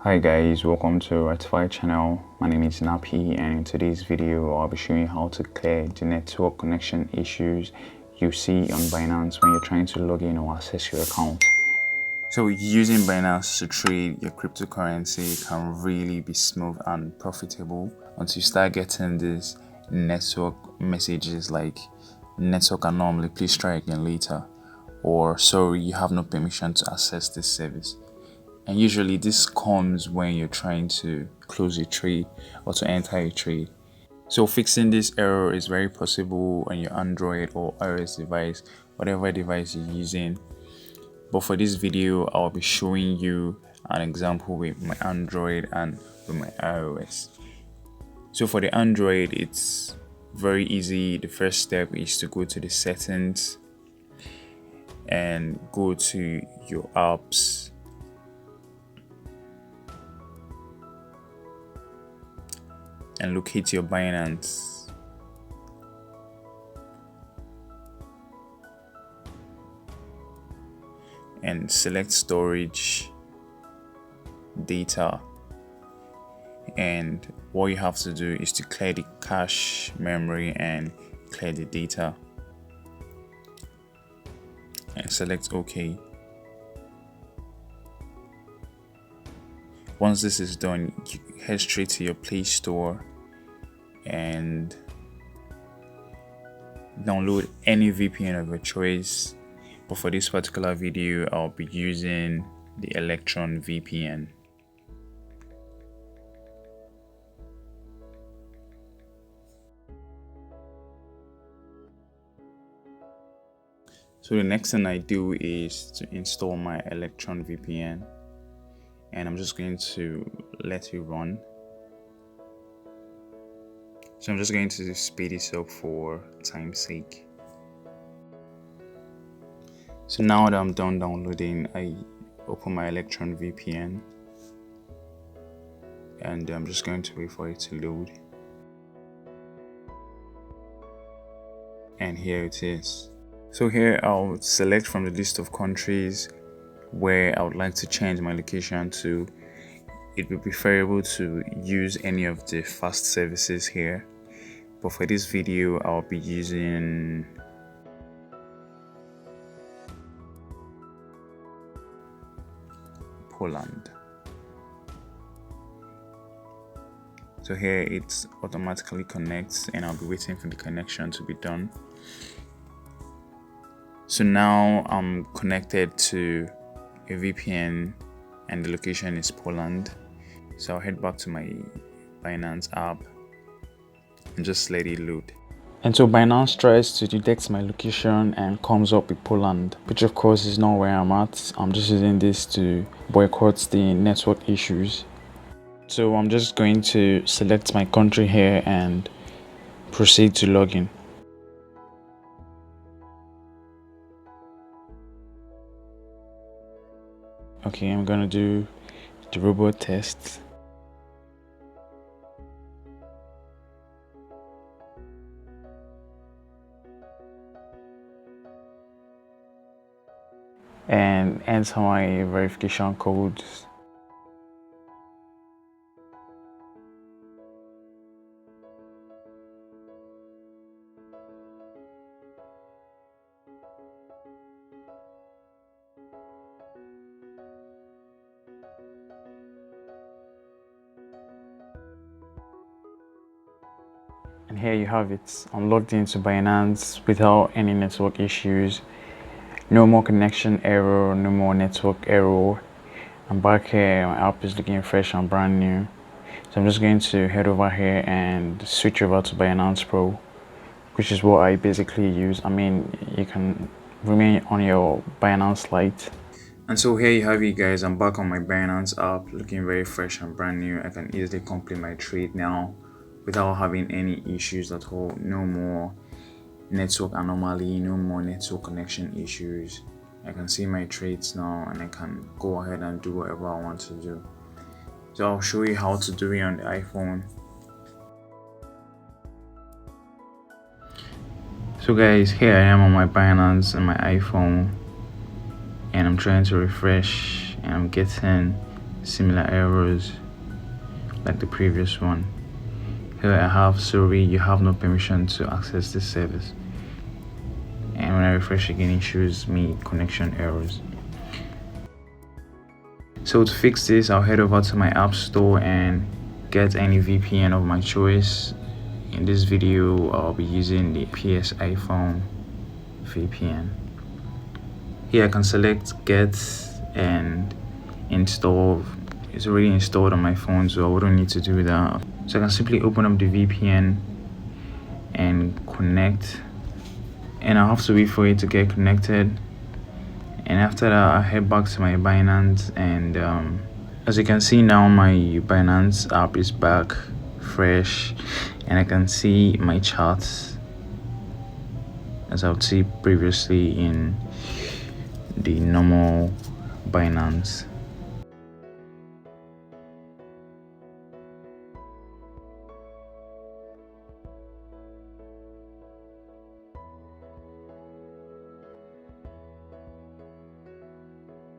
Hi guys, welcome to Rectify channel. My name is Napi, and in today's video I'll be showing you how to clear the network connection issues you see on Binance when you're trying to log in or access your account. So using Binance to trade your cryptocurrency can really be smooth and profitable until you start getting these network messages like network anomaly, please try again later, or sorry, you have no permission to access this service. And usually this comes when you're trying to close a trade or to enter a trade. So fixing this error is very possible on your Android or iOS device, whatever device you're using. But for this video, I'll be showing you an example with my Android and with my iOS. So for the Android, it's very easy. The first step is to go to the settings and go to your apps. And locate your Binance. And select storage data. And what you have to do is to clear the cache memory and clear the data. And select OK. Once this is done, you head straight to your Play Store and download any VPN of your choice. But for this particular video, I'll be using the Electron VPN. So the next thing I do is to install my Electron VPN. And I'm just going to let it run. So I'm just going to speed this up for time's sake. So now that I'm done downloading, I open my Electron VPN. And I'm just going to wait for it to load. And here it is. So here I'll select from the list of countries where I would like to change my location to. It would be preferable to use any of the fast services here, but for this video I'll be using Poland. So here it automatically connects and I'll be waiting for the connection to be done. So now I'm connected to a VPN and the location is Poland. So I'll head back to my Binance app and just let it load. And so Binance tries to detect my location and comes up with Poland, which of course is not where I'm at. I'm just using this to boycott the network issues. So I'm just going to select my country here and proceed to login. Okay, I'm gonna do the robot test. And enter my verification code. And here you have it. I'm logged into Binance without any network issues. No more connection error, no more network error. I'm back here, my app is looking fresh and brand new. So I'm just going to head over here and switch over to Binance Pro, which is what I basically use. I mean, you can remain on your Binance Lite. And so here you have it guys, I'm back on my Binance app looking very fresh and brand new. I can easily complete my trade now without having any issues at all. No more network anomaly, no more network connection issues. I can see my trades now and I can go ahead and do whatever I want to do. So I'll show you how to do it on the iPhone. So guys, here I am on my Binance and my iPhone, and I'm trying to refresh and I'm getting similar errors like the previous one. Here I have, sorry, you have no permission to access this service. And when I refresh again, it shows me connection errors. So to fix this, I'll head over to my app store and get any VPN of my choice. In this video, I'll be using the PS iPhone VPN. Here I can select get and install. It's already installed on my phone, so I wouldn't need to do that. So I can simply open up the VPN and connect, and I'll have to wait for it to get connected. And after that, I'll head back to my Binance, and as you can see now, my Binance app is back fresh, and I can see my charts as I would see previously in the normal Binance.